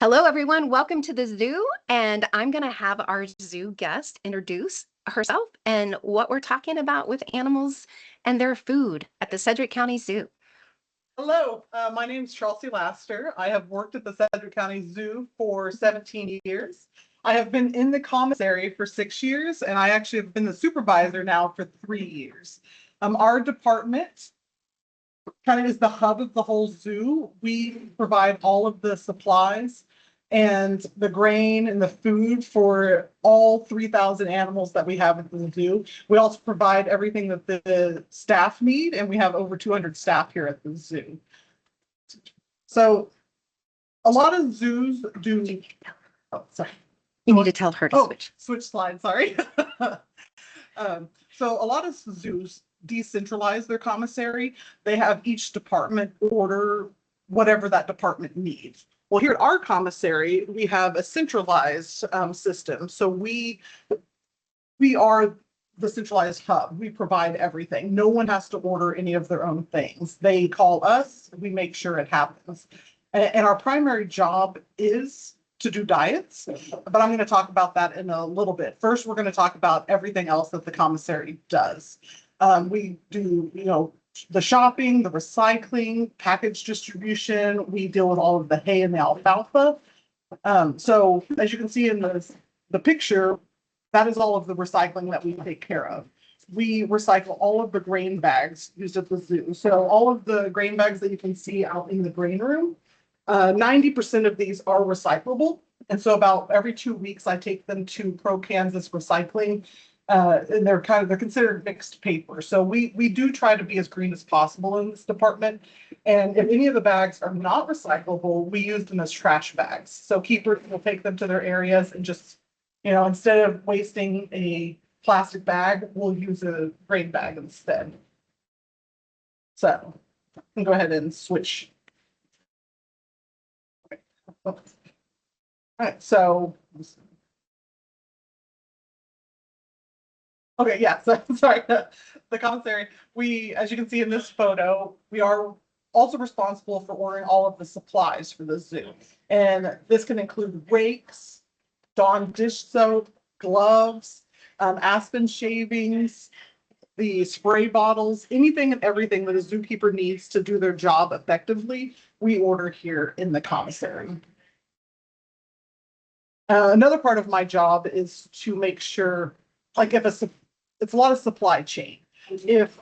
Hello, everyone. Welcome to the zoo. And I'm going to have our zoo guest introduce herself and what we're talking about with animals and their food at the Sedgwick County Zoo. Hello, my name is Chelsea Laster. I have worked at the Sedgwick County Zoo for 17 years. I have been in the commissary for 6 years, and I actually have been the supervisor now for 3 years. Our department kind of is the hub of the whole zoo. We provide all of the supplies and the grain and the food for all 3,000 animals that we have at the zoo. We also provide everything that the staff need, and we have over 200 staff here at the zoo. So a lot of zoos do, oh, sorry. You need to tell her to switch. Switch slide, sorry. So a lot of zoos decentralize their commissary. They have each department order whatever that department needs. Well, here at our commissary, we have a centralized system. So we are the centralized hub. We provide everything. No one has to order any of their own things. They call us, we make sure it happens. And our primary job is to do diets, but I'm going to talk about that in a little bit. First, we're going to talk about everything else that the commissary does. We do, the shopping, the recycling, package distribution. We deal with all of the hay and the alfalfa. So as you can see in the picture, that is all of the recycling that we take care of. We recycle all of the grain bags used at the zoo. So all of the grain bags that you can see out in the grain room, 90% of these are recyclable. And so about every 2 weeks, I take them to Pro Kansas Recycling. And they're considered mixed paper. So we do try to be as green as possible in this department. And if any of the bags are not recyclable, we use them as trash bags. So keepers will take them to their areas and just, instead of wasting a plastic bag, we'll use a grain bag instead. So I can go ahead and switch. All right, so okay, yeah, so sorry, the commissary. As you can see in this photo, we are also responsible for ordering all of the supplies for the zoo. And this can include rakes, Dawn dish soap, gloves, Aspen shavings, the spray bottles, anything and everything that a zookeeper needs to do their job effectively, we order here in the commissary. Another part of my job is to make sure, like it's a lot of supply chain. If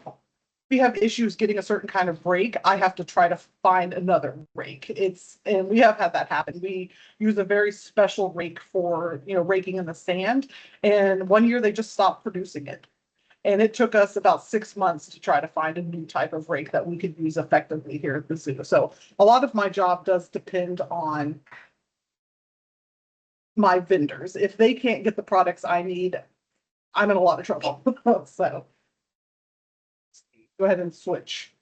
we have issues getting a certain kind of rake, I have to try to find another rake. And we have had that happen. We use a very special rake for, raking in the sand. And one year they just stopped producing it. And it took us about 6 months to try to find a new type of rake that we could use effectively here at the zoo. So a lot of my job does depend on my vendors. If they can't get the products I need, I'm in a lot of trouble. So go ahead and switch.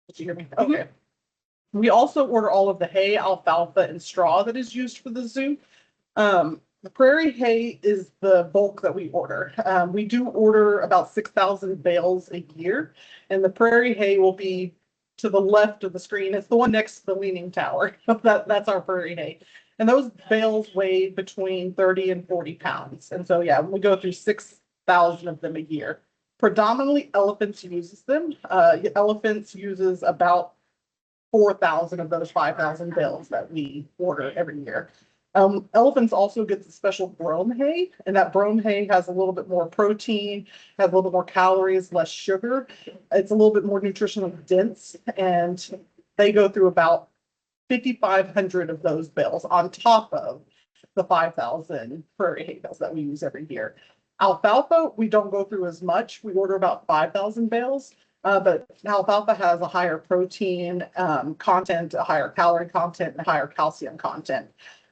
Did you hear me? Okay. We also order all of the hay, alfalfa, and straw that is used for the zoo. The prairie hay is the bulk that we order. We do order about 6,000 bales a year, and the prairie hay will be to the left of the screen. It's the one next to the leaning tower. That's our prairie hay. And those bales weigh between 30 and 40 pounds. And so, yeah, we go through 6,000 of them a year. Predominantly elephants uses them. Elephants uses about 4,000 of those 5,000 bales that we order every year. Elephants also get the special brome hay, and that brome hay has a little bit more protein, has a little bit more calories, less sugar. It's a little bit more nutritionally dense, and they go through about 5,500 of those bales on top of the 5,000 prairie hay bales that we use every year. Alfalfa, we don't go through as much. We order about 5,000 bales, but alfalfa has a higher protein content, a higher calorie content, and a higher calcium content.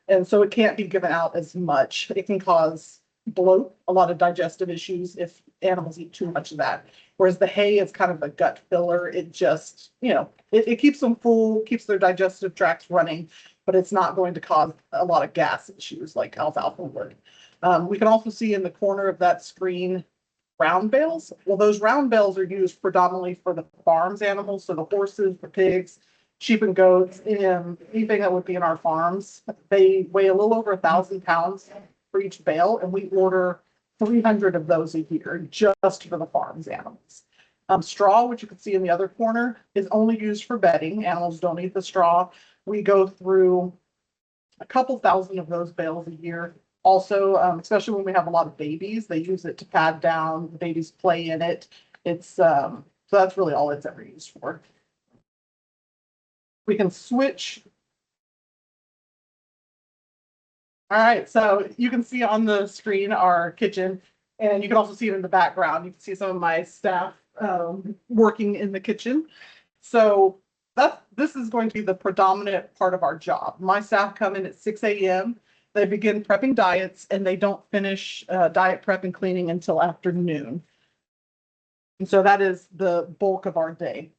And so it can't be given out as much. It can cause bloat, a lot of digestive issues if animals eat too much of that. Whereas the hay is kind of a gut filler. It just, it keeps them full, keeps their digestive tracts running, but it's not going to cause a lot of gas issues like alfalfa would. We can also see in the corner of that screen round bales. Well, those round bales are used predominantly for the farms animals, so the horses, the pigs, sheep and goats, and anything that would be in our farms. They weigh a little over 1,000 pounds for each bale, and we order 300 of those a year just for the farm's animals. Straw, which you can see in the other corner, is only used for bedding. Animals don't eat the straw. We go through a couple thousand of those bales a year. Also, especially when we have a lot of babies, they use it to pad down. The babies play in it. It's so that's really all it's ever used for. We can switch. All right, so you can see on the screen our kitchen, and you can also see it in the background. You can see some of my staff working in the kitchen. So this is going to be the predominant part of our job. My staff come in at 6 a.m. They begin prepping diets, and they don't finish diet prep and cleaning until afternoon. And so that is the bulk of our day.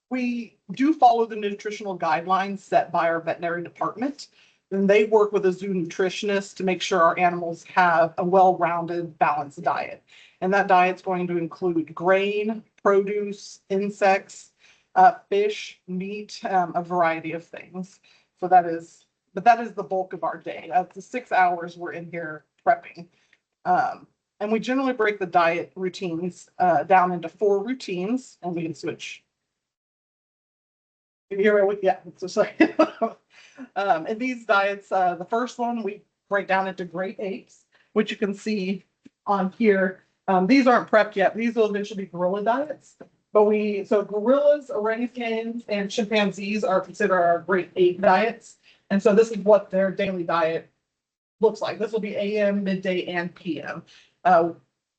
We do follow the nutritional guidelines set by our veterinary department. And they work with a zoo nutritionist to make sure our animals have a well-rounded, balanced diet. And that diet's going to include grain, produce, insects, fish, meat, a variety of things. So that is the bulk of our day. That's the 6 hours we're in here prepping. And we generally break the diet routines down into 4 routines, and we can switch. Can you hear me? Yeah, so sorry. And these diets, the first one we break down into great apes, which you can see on here. These aren't prepped yet. These will eventually be gorilla diets. But so gorillas, orangutans, and chimpanzees are considered our great ape diets. And so this is what their daily diet looks like. This will be AM, midday, and PM.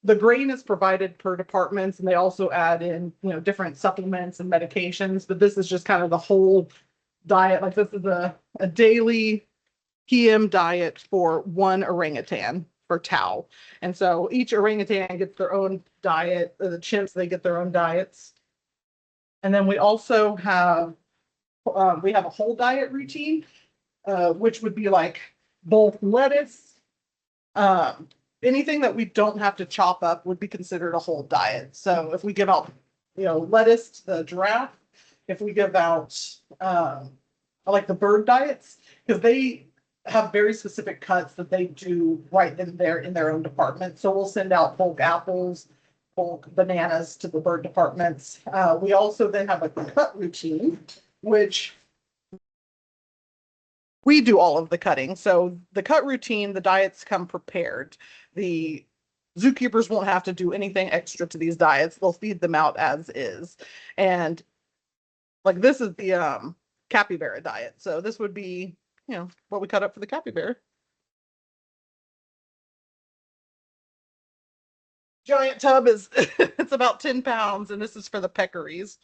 The grain is provided per departments, and they also add in, different supplements and medications. But this is just kind of the whole diet. Like this is a daily PM diet for one orangutan for Tao. And so each orangutan gets their own diet. The chimps, they get their own diets. And then we also have a whole diet routine, which would be like both lettuce, anything that we don't have to chop up would be considered a whole diet. So if we give out, lettuce to the giraffe, if we give out, like the bird diets, because they have very specific cuts that they do right then there in their own department. So we'll send out bulk apples, bulk bananas to the bird departments. We also then have a cut routine, which we do all of the cutting. So the cut routine, the diets come prepared. The zookeepers won't have to do anything extra to these diets. They'll feed them out as is. And like this is the capybara diet. So this would be, what we cut up for the capybara. Giant tub is it's about 10 pounds, and this is for the peccaries.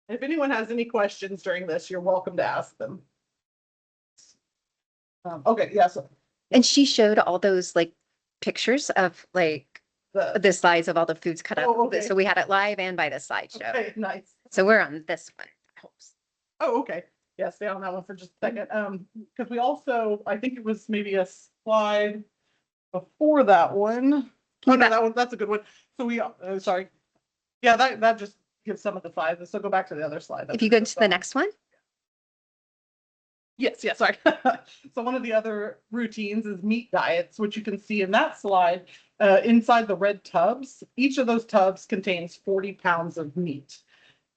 If anyone has any questions during this, you're welcome to ask them. Okay, yeah. So, And she showed all those like pictures of like the slides of all the foods cut up. okay. So we had it live and by the slideshow. Okay, nice. So we're on this one. Oh, okay. Yeah, stay on that one for just a second. Because we also, I think it was maybe a slide before that one. Oh no, that one, that's a good one. So we, sorry. Yeah, that just gives some of the sizes. So go back to the other slide. If you go to the next one. Yes, sorry. So one of the other routines is meat diets, which you can see in that slide. Inside the red tubs, each of those tubs contains 40 pounds of meat.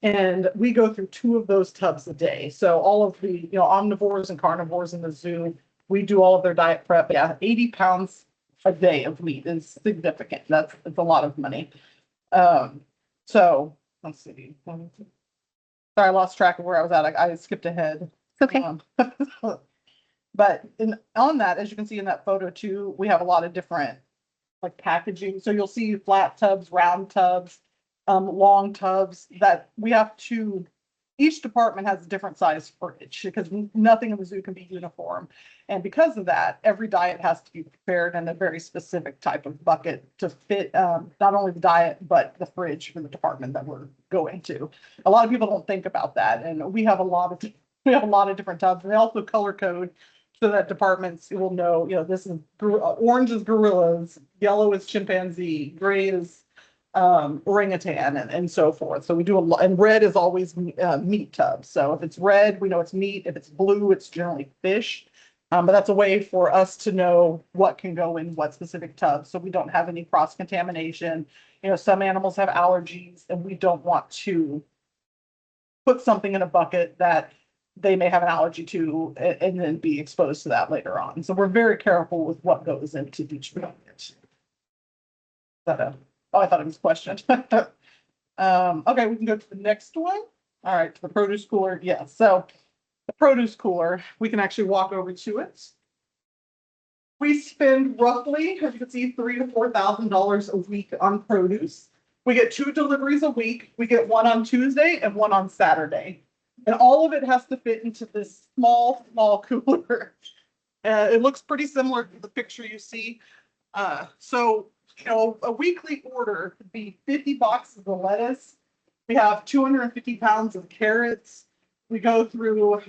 And we go through 2 of those tubs a day. So all of the, omnivores and carnivores in the zoo, we do all of their diet prep. Yeah, 80 pounds a day of meat is significant. It's a lot of money. So let's see. Sorry, I lost track of where I was at. I skipped ahead. Okay. But on that, as you can see in that photo too, we have a lot of different like packaging. So you'll see flat tubs, round tubs, long tubs that we have to, each department has a different size fridge because nothing in the zoo can be uniform. And because of that, every diet has to be prepared in a very specific type of bucket to fit not only the diet, but the fridge for the department that we're going to. A lot of people don't think about that. And we have a lot of different tubs. And they also color code so that departments will know, this is orange is gorillas, yellow is chimpanzee, gray is orangutan, and so forth. So we do a lot, and red is always meat tubs. So if it's red, we know it's meat. If it's blue, it's generally fish. But that's a way for us to know what can go in what specific tubs, so we don't have any cross contamination. Some animals have allergies, and we don't want to put something in a bucket that they may have an allergy to and then be exposed to that later on. So we're very careful with what goes into each bucket. Oh, I thought it was a question. Okay, we can go to the next one. All right, to the produce cooler. Yeah, so the produce cooler, we can actually walk over to it. We spend roughly, as you can see, $3,000 to $4,000 a week on produce. We get 2 deliveries a week. We get one on Tuesday and one on Saturday. And all of it has to fit into this small cooler. It looks pretty similar to the picture you see. So a weekly order could be 50 boxes of lettuce. We have 250 pounds of carrots. We go through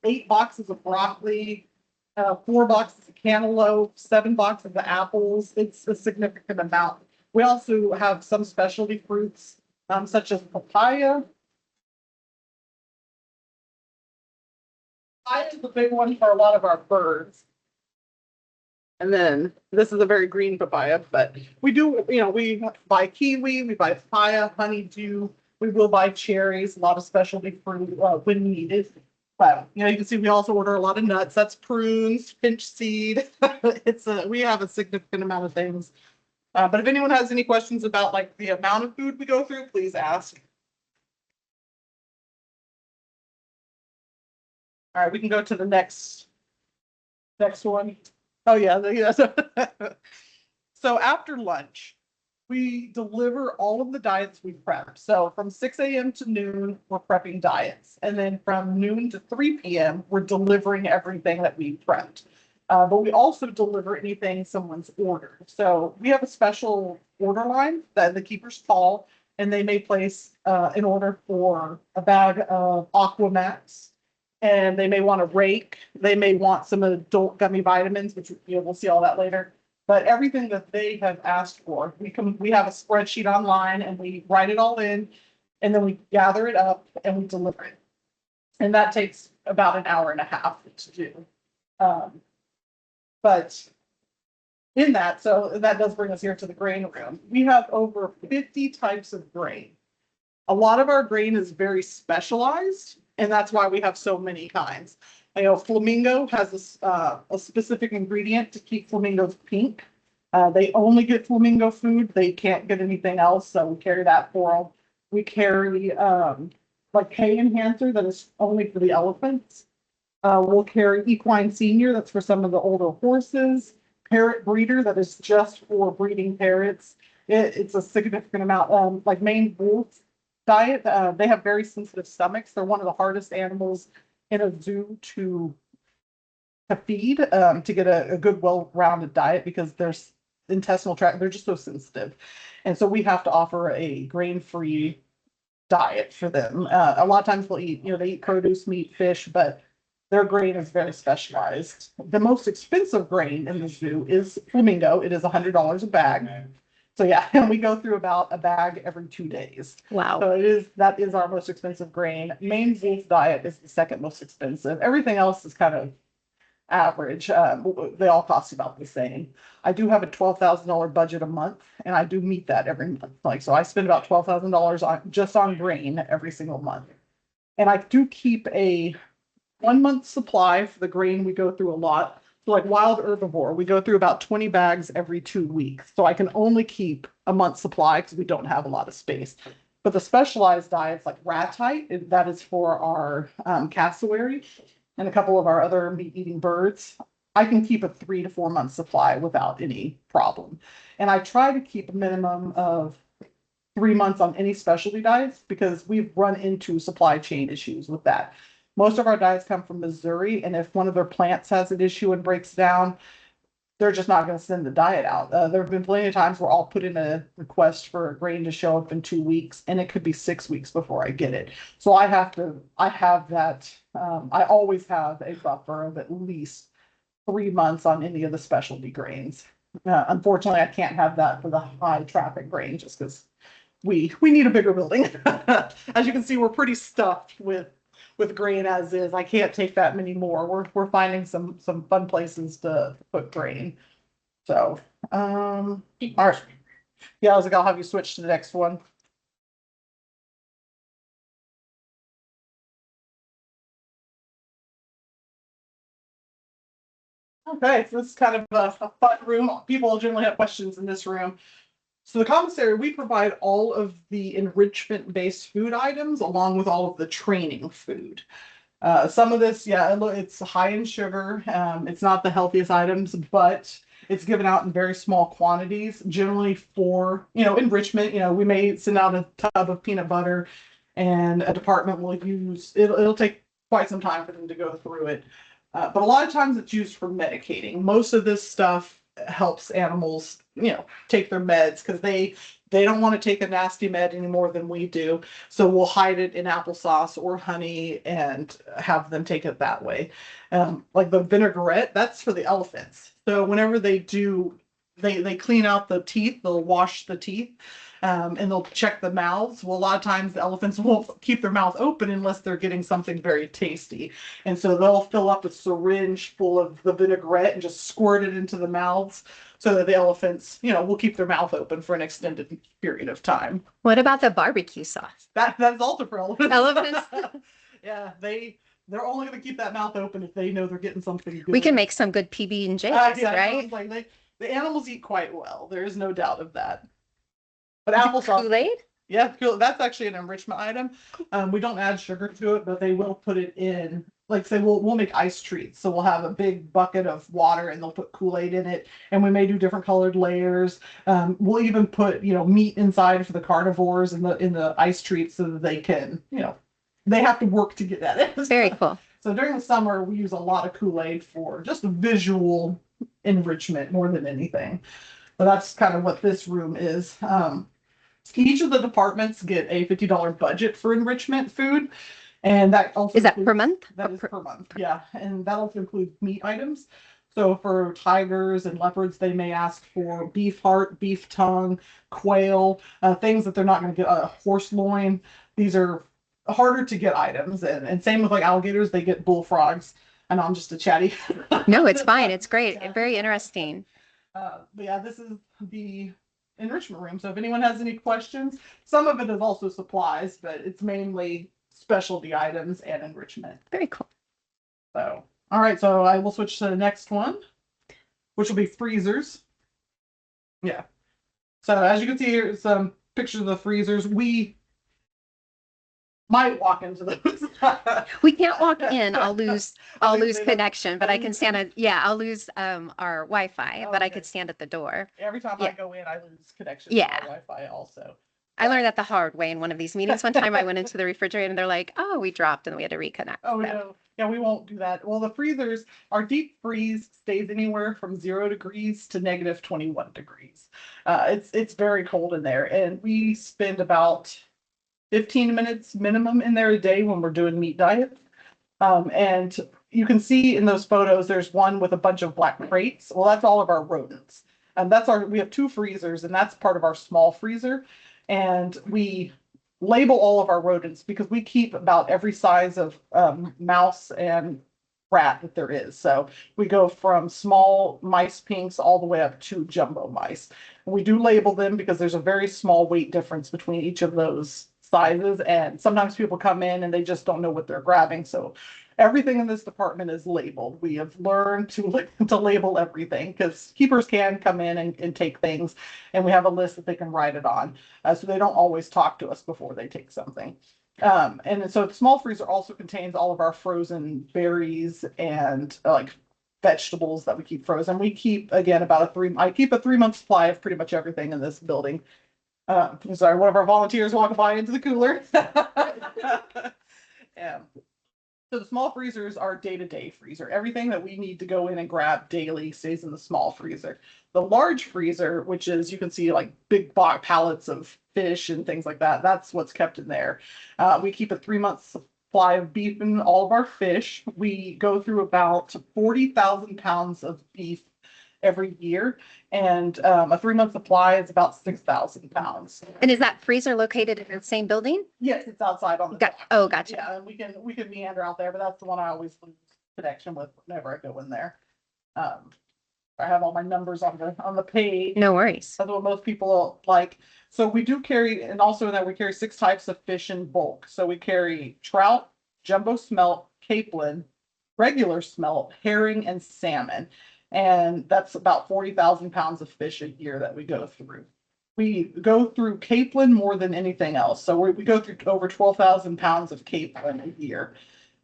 8 boxes of broccoli, 4 boxes of cantaloupe, 7 boxes of apples. It's a significant amount. We also have some specialty fruits, such as papaya. Papaya is the big one for a lot of our birds. And then this is a very green papaya, but we do, we buy kiwi, we buy papaya, honeydew, we will buy cherries, a lot of specialty fruit when needed. But you can see we also order a lot of nuts. That's prunes, pinch seed. We have a significant amount of things. But if anyone has any questions about like the amount of food we go through, please ask. All right, we can go to the next one. Oh yeah. So after lunch, we deliver all of the diets we prep. So from 6 a.m. to noon, we're prepping diets. And then from noon to 3 p.m., we're delivering everything that we prepped. But we also deliver anything someone's ordered. So we have a special order line that the keepers call, and they may place an order for a bag of Aquamax, and they may want a rake. They may want some adult gummy vitamins, which we'll see all that later. But everything that they have asked for, we have a spreadsheet online, and we write it all in, and then we gather it up and we deliver it. And that takes about an hour and a half to do. But in that, so that does bring us here to the grain room. We have over 50 types of grain. A lot of our grain is very specialized, and that's why we have so many kinds. Flamingo has a specific ingredient to keep flamingos pink. They only get flamingo food. They can't get anything else, so we carry that for them. We carry like hay enhancer that is only for the elephants. We'll carry equine senior, that's for some of the older horses. Parrot breeder, that is just for breeding parrots. It's a significant amount. Like Maine wolf diet, they have very sensitive stomachs. They're one of the hardest animals in a zoo to feed, to get a good, well-rounded diet, because their intestinal tract, they're just so sensitive. And so we have to offer a grain-free diet for them. A lot of times they'll eat, they eat produce, meat, fish, but their grain is very specialized. The most expensive grain in the zoo is flamingo. It is $100 a bag. So yeah, and we go through about a bag every 2 days. Wow. So that is our most expensive grain. Maine wolf diet is the second most expensive. Everything else is kind of average. They all cost about the same. I do have a $12,000 budget a month, and I do meet that every month. So I spend about $12,000 just on grain every single month. And I do keep a 1 month supply for the grain we go through a lot. So like wild herbivore, we go through about 20 bags every 2 weeks. So I can only keep a month's supply because we don't have a lot of space. But the specialized diets like ratite, that is for our cassowary and a couple of our other meat-eating birds. I can keep a 3 to 4 month supply without any problem. And I try to keep a minimum of 3 months on any specialty diets, because we've run into supply chain issues with that. Most of our diets come from Missouri, and if one of their plants has an issue and breaks down, they're just not going to send the diet out. There have been plenty of times where I'll put in a request for a grain to show up in 2 weeks, and it could be 6 weeks before I get it. So I have that. I always have a buffer of at least 3 months on any of the specialty grains. Unfortunately, I can't have that for the high traffic grain just because we need a bigger building. As you can see, we're pretty stuffed with grain as is. I can't take that many more. We're finding some fun places to put grain. So, all right. Yeah, I was like, I'll have you switch to the next one. Okay, so this is kind of a fun room. People generally have questions in this room. So the commissary, we provide all of the enrichment-based food items along with all of the training food. Some of this, yeah, it's high in sugar. It's not the healthiest items, but it's given out in very small quantities, generally for, enrichment. We may send out a tub of peanut butter and a department will use, it'll take quite some time for them to go through it. But a lot of times it's used for medicating. Most of this stuff helps animals, take their meds because they don't want to take a nasty med any more than we do. So we'll hide it in applesauce or honey and have them take it that way. Like the vinaigrette, that's for the elephants. So whenever they do, they clean out the teeth, they'll wash the teeth. And they'll check the mouths. Well, a lot of times the elephants won't keep their mouth open unless they're getting something very tasty. And so they'll fill up a syringe full of the vinaigrette and just squirt it into the mouths so that the elephants, will keep their mouth open for an extended period of time. What about the barbecue sauce? That's also for elephants. Elephants? Yeah, they're only going to keep that mouth open if they know they're getting something good. We can make some good PB&Js, yeah, right? Like the animals eat quite well. There is no doubt of that. But applesauce. Kool-Aid? Yeah, that's actually an enrichment item. We don't add sugar to it, but they will put it in. Like say, we'll make ice treats. So we'll have a big bucket of water, and they'll put Kool-Aid in it, and we may do different colored layers. We'll even put meat inside for the carnivores in the ice treats so that they can they have to work to get at it. Very cool. So during the summer, we use a lot of Kool-Aid for just visual enrichment more than anything. But that's kind of what this room is. Each of the departments get a $50 budget for enrichment food. And that also is that per month? That is per month, yeah. And that also includes meat items. So for tigers and leopards, they may ask for beef heart, beef tongue, quail, things that they're not going to get, horse loin. These are harder to get items. And same with like alligators, they get bullfrogs. I know I'm just a chatty. No, it's fine. It's great. Yeah. Very interesting. But yeah, this is the enrichment room. So if anyone has any questions, some of it is also supplies, but it's mainly specialty items and enrichment. Very cool. So, all right. So I will switch to the next one, which will be freezers. Yeah. So as you can see here, some pictures of the freezers. We might walk into those. We can't walk in. I'll lose connection, but I can stand at, I'll lose our Wi-Fi, but I could stand at the door. Every time I go in, I lose connection to my Wi-Fi also. I learned that the hard way in one of these meetings. One time I went into the refrigerator and they're like, oh, we dropped, and we had to reconnect. Oh, no. Yeah, we won't do that. Well, the freezers, our deep freeze stays anywhere from 0 degrees to negative 21 degrees. It's very cold in there, and we spend about 15 minutes minimum in there a day when we're doing meat diet. And you can see in those photos, there's one with a bunch of black crates. Well, that's all of our rodents. And we have 2 freezers, and that's part of our small freezer. And we label all of our rodents because we keep about every size of mouse and rat that there is. So we go from small mice pinks all the way up to jumbo mice. We do label them because there's a very small weight difference between each of those sizes, and sometimes people come in and they just don't know what they're grabbing. So everything in this department is labeled. We have learned to label everything because keepers can come in and take things, and we have a list that they can write it on. So they don't always talk to us before they take something. And so the small freezer also contains all of our frozen berries and like vegetables that we keep frozen. We keep, again, I keep a 3-month supply of pretty much everything in this building. Sorry, one of our volunteers walked by into the cooler. Yeah. So the small freezers are day-to-day freezer. Everything that we need to go in and grab daily stays in the small freezer. The large freezer, which is, you can see like big box pallets of fish and things like that, that's what's kept in there. We keep a 3-month supply of beef and all of our fish. We go through about 40,000 pounds of beef every year, and a 3-month supply is about 6,000 pounds. And is that freezer located in the same building? Yes, it's outside on the Got, dock. oh, gotcha. Yeah, and we can meander out there, but that's the one I always lose connection with whenever I go in there. I have all my numbers on the page. No worries. That's what most people like. So we do carry, and also in that we carry 6 types of fish in bulk. So we carry trout, jumbo smelt, capelin, regular smelt, herring, and salmon. And that's about 40,000 pounds of fish a year that we go through. We go through capelin more than anything else. So we go through over 12,000 pounds of capelin a year.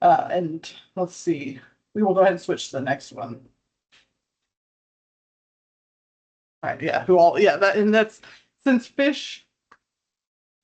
And let's see, we will go ahead and switch to the next one. All right, yeah, that's since fish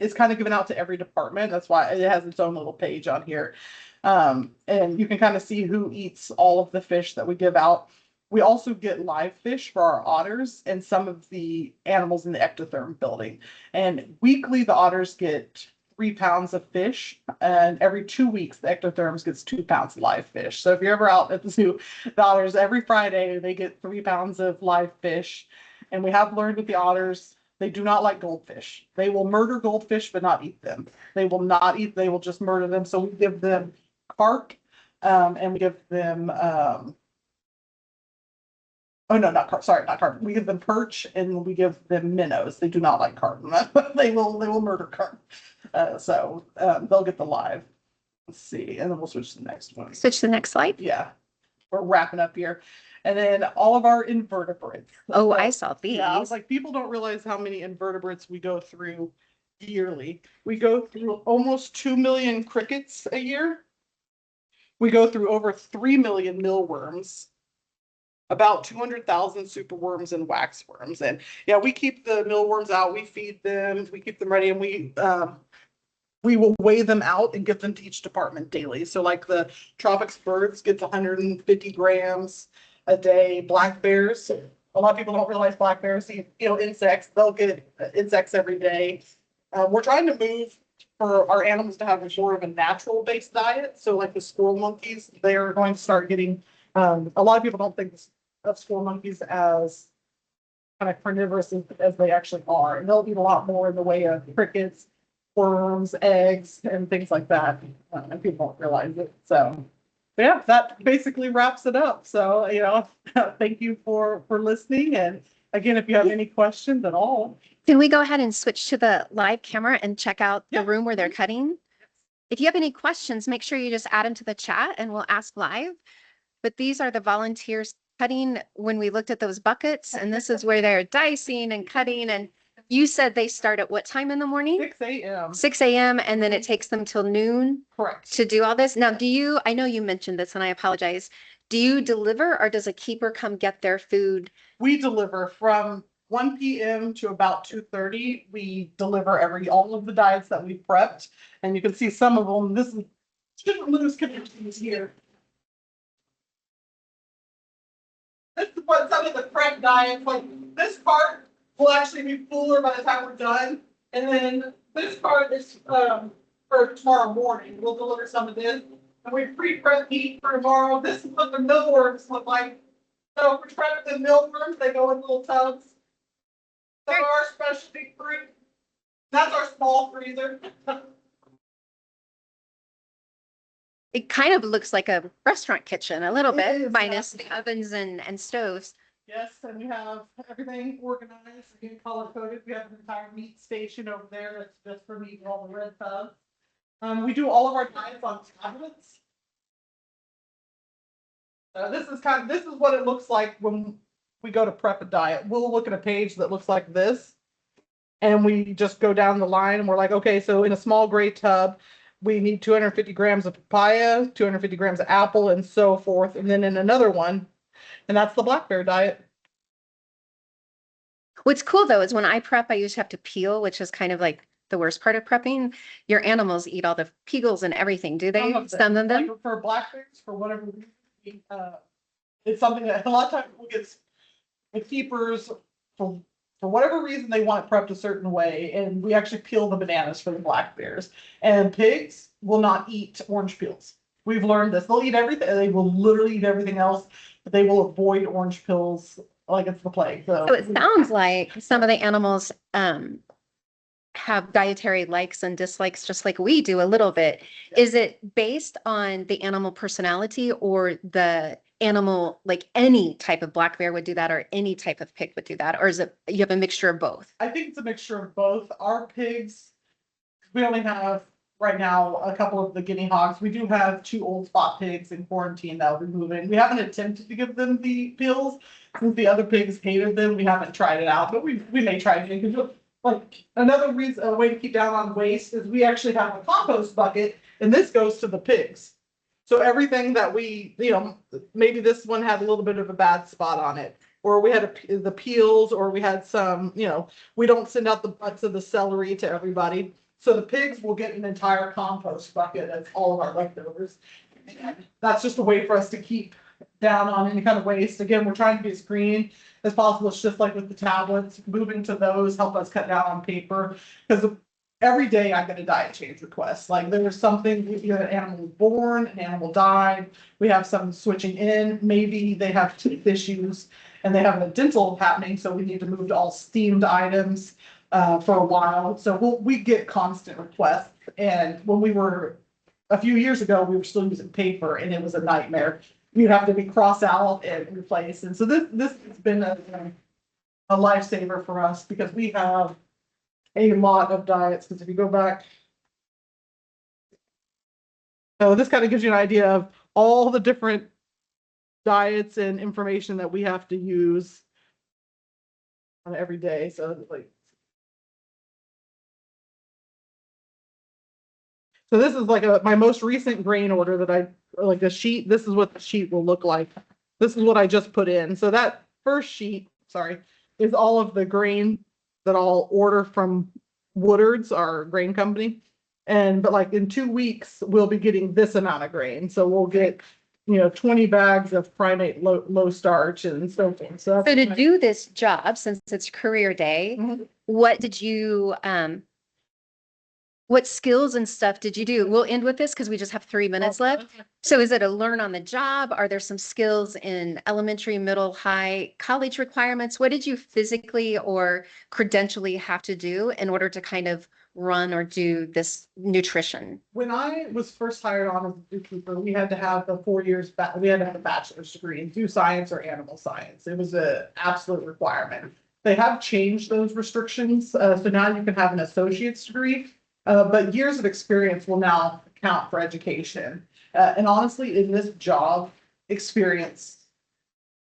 is kind of given out to every department, that's why it has its own little page on here. And you can kind of see who eats all of the fish that we give out. We also get live fish for our otters and some of the animals in the ectotherm building. And weekly, the otters get 3 pounds of fish, and every 2 weeks, the ectotherms gets 2 pounds of live fish. So if you're ever out at the zoo, the otters, every Friday, they get 3 pounds of live fish. And we have learned with the otters, they do not like goldfish. They will murder goldfish, but not eat them. They will not eat, they will just murder them. So we give them carp, and we give them, oh no, not carp. Sorry, not carp. We give them perch and we give them minnows. They do not like carp. They will murder carp. So they'll get the live. Let's see, and then we'll switch to the next one. Switch to the next slide. Yeah, we're wrapping up here, and then all of our invertebrates. Oh, So, I saw these. yeah, I was like, people don't realize how many invertebrates we go through yearly. We go through almost 2 million crickets a year. We go through over 3 million mealworms, about 200,000 superworms and waxworms. And yeah, we keep the mealworms out, we feed them, we keep them ready, and we will weigh them out and give them to each department daily. So like the tropics birds gets 150 grams a day. Black bears, a lot of people don't realize black bears eat, insects. They'll get insects every day. We're trying to move for our animals to have more of a natural based diet. So like the squirrel monkeys, they're going to start getting, a lot of people don't think of squirrel monkeys as kind of carnivorous as they actually are. And they'll eat a lot more in the way of crickets, worms, eggs, and things like that. And people don't realize it. So yeah, that basically wraps it up. So, thank you for listening. And again, if you have any questions at all. Can we go ahead and switch to the live camera and check out the Yeah. room where they're cutting? If you have any questions, make sure you just add them to the chat and we'll ask live. But these are the volunteers cutting when we looked at those buckets, and this is where they're dicing and cutting. And you said they start at what time in the morning? 6 a.m. 6 a.m. and then it takes them till noon Correct. to do all this. Now, I know you mentioned this and I apologize. Do you deliver or does a keeper come get their food? We deliver from 1 p.m. to about 2:30. We deliver all of the diets that we've prepped. And you can see some of them. This is, shouldn't lose connections here. This is what some of the prep diets, like this part will actually be fuller by the time we're done. And then this part is for tomorrow morning. We'll deliver some of this. And we pre-prep meat for tomorrow. This is what the mealworms look like. So for prepping the mealworms, they go in little tubs. Some of our specialty fruit. That's our small freezer. It kind of looks like a restaurant kitchen a little It bit, is, minus the ovens and stoves. Yes, and we have everything organized, again, color coded. We have an entire meat station over there that's just for meat and all the red tubs. We do all of our diets on tablets. This is what it looks like when we go to prep a diet. We'll look at a page that looks like this, and we just go down the line and we're like, okay, so in a small gray tub, we need 250 grams of papaya, 250 grams of apple, and so forth. And then in another one, and that's the black bear diet. What's cool though is when I prep, I usually have to peel, which is kind of like the worst part of prepping. Your animals eat all the peagles and everything, do they? Some of them? like for black bears, for whatever reason, it's something that a lot of times people get the keepers for whatever reason they want it prepped a certain way, and we actually peel the bananas for the black bears. And pigs will not eat orange peels. We've learned this. They'll eat everything. They will literally eat everything else, but they will avoid orange peels like it's the plague. So it sounds like some of the animals have dietary likes and dislikes, just like we do a little bit. Yeah. Is it based on the animal personality or the animal, like any type of black bear would do that, or any type of pig would do that? Or is it, you have a mixture of both? I think it's a mixture of both. Our pigs, we only have right now a couple of the guinea hogs. We do have 2 old spot pigs in quarantine that will be moving. We haven't attempted to give them the pills since the other pigs hated them. We haven't tried it out, but we may try it because like another reason, a way to keep down on waste is we actually have a compost bucket, and this goes to the pigs. So everything that we, maybe this one had a little bit of a bad spot on it, or we had the peels, or we had some, we don't send out the butts of the celery to everybody. So the pigs will get an entire compost bucket of all of our leftovers. And that's just a way for us to keep down on any kind of waste. Again, we're trying to be as green as possible. It's just like with the tablets, moving to those help us cut down on paper, because every day I get a diet change request. Like there was something, an animal was born, an animal died, we have some switching in, maybe they have teeth issues and they have a dental happening, so we need to move to all steamed items for a while. So we get constant requests. And when we were, a few years ago, we were still using paper, and it was a nightmare. You'd have to be cross out and replace. And so this has been a lifesaver for us, because we have a lot of diets. Because if you go back, so this kind of gives you an idea of all the different diets and information that we have to use on every day. So like, so this is like my most recent grain order that I, like a sheet. This is what the sheet will look like. This is what I just put in. So that first sheet, sorry, is all of the grain that I'll order from Woodard's, our grain company. But like in 2 weeks, we'll be getting this amount of grain. So we'll get, 20 bags of primate low starch and so forth. So to do this job, since it's career day, what did you, what skills and stuff did you do? We'll end with this because we just have 3 minutes left. So is it a learn on the job? Are there some skills in elementary, middle, high, college requirements? What did you physically or credentially have to do in order to kind of run or do this nutrition? When I was first hired on as a zookeeper, we had to have the 4 years we had to have a bachelor's degree in zoo science or animal science. It was an absolute requirement. They have changed those restrictions, so now you can have an associate's degree, but years of experience will now count for education. And honestly, in this job, experience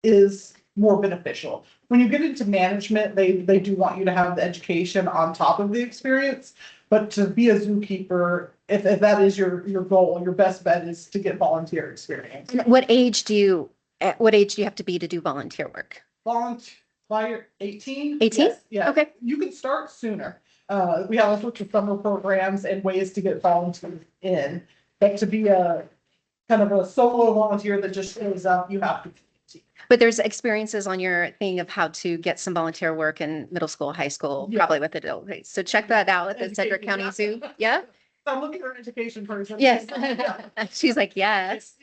is more beneficial. When you get into management, they do want you to have the education on top of the experience. But to be a zookeeper, if that is your goal, your best bet is to get volunteer experience. And at what age do you have to be to do volunteer work? Volunteer 18? 18? Yes, yeah. Okay. You can start sooner. We have all sorts of summer programs and ways to get volunteers in. But to be a kind of a solo volunteer that just shows up, you have to. But there's experiences on your thing of how to get some volunteer work in middle school, high school, Yeah. probably with adult. So check that out at the Sedgwick County Zoo. Yeah. I'm looking for an education person. Yes. Yeah. She's like, yes.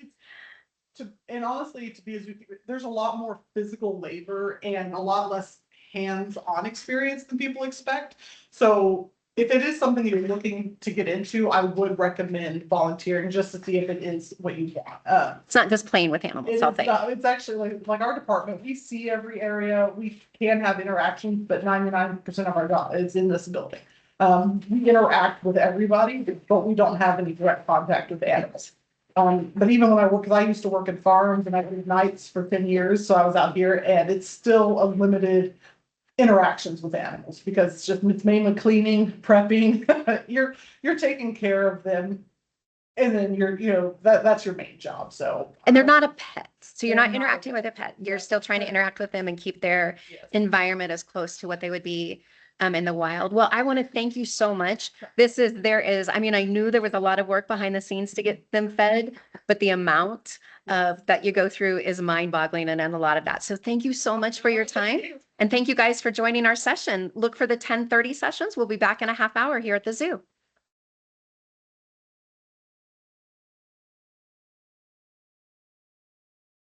And honestly, to be a zookeeper, there's a lot more physical labor and a lot less hands-on experience than people expect. So if it is something you're looking to get into, I would recommend volunteering just to see if it is what you want. It's not just playing with animals, I'll think. It's actually like our department, we see every area, we can have interactions, but 99% of our job is in this building. We interact with everybody, but we don't have any direct contact with the animals. But even when I work, because I used to work in farms and I did nights for 10 years, so I was out here, and it's still a limited interactions with animals, because it's mainly cleaning, prepping. you're taking care of them, and then that's your main job. So And they're not a pet, so you're They're not not interacting a with a pet. You're still trying to interact with them and keep their yes. environment as close to what they would be in the wild. Well, I want to thank you so much. I mean, I knew there was a lot of work behind the scenes to get them fed, but the amount of that you go through is mind-boggling and a lot of that. So thank you so much for your time. And thank you guys for joining our session. Look for the 10:30 sessions. We'll be back in a half hour here at the zoo.